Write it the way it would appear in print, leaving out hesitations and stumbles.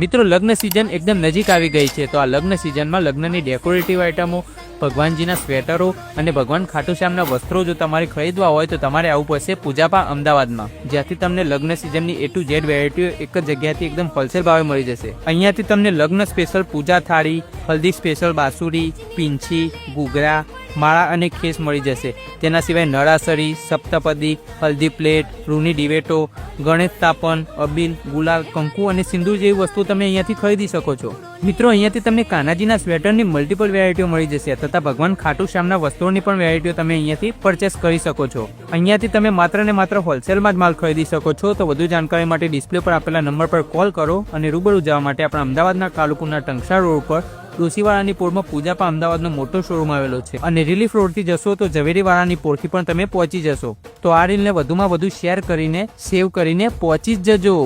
મિત્રો લગ્ન સિઝન એકદમ નજીક આવી ગઈ છે, તો આ લગ્ન સિઝનમાં લગ્નની ડેકોરેટિવ આઇટમો, ભગવાનજીના સ્વેટરો અને ભગવાન ખાટુ શ્યામના વસ્ત્રો જો તમારે ખરીદવા હોય તો તમારે આવવું પડશે પૂજાપા અમદાવાદમાં, જ્યાંથી તમને લગ્ન સિઝનની A to Z વેરાયટીઓ એક જ જગ્યાથી એકદમ હોલસેલ ભાવે મળી જશે। અહીંયાથી તમને લગ્ન સ્પેશિયલ પૂજા થાળી, હલ્દી સ્પેશિયલ બાસુરી, પીંછી, ઘૂઘરા, માળા અને ખેસ મળી જશે। તેના સિવાય નળાસરી, સપ્તપદી, હલ્દી પ્લેટ, રૂની ડિવેટો, ગણેશ સ્થાપન, અબીલ, ગુલાલ, કંકુ અને સિંદૂર જેવી વસ્તુ તમે અહીંયાથી ખરીદી શકો છો। મિત્રો અહીંયાથી તમને કાનાજીના સ્વેટરની મલ્ટિપલ વેરાયટીઓ મળી જશે તથા ભગવાન ખાટુ શ્યામના વસ્ત્રોની પણ વેરાયટીઓ તમે અહીંયાથી પરચેસ કરી શકો છો। અહીંયાથી તમે માત્ર ને માત્ર હોલસેલમાં જ માલ ખરીદી શકો છો। તો વધુ જાણકારી માટે ડિસ્પ્લે પર આપેલા નંબર પર કોલ કરો અને રૂબરૂ જવા માટે આપણા અમદાવાદના કાલુપુરના ટંકસાળ રોડ પર ઋષિવાળાની પોળમાં પૂજાપા અમદાવાદનો મોટો શોરૂમ આવેલો છે અને રિલીફ રોડથી જશો તો ઝવેરીવાળાની પોળથી પણ તમે પહોંચી જશો। તો આ રીલને વધુમાં વધુ શેર કરીને સેવ કરીને પહોંચી જ જજો।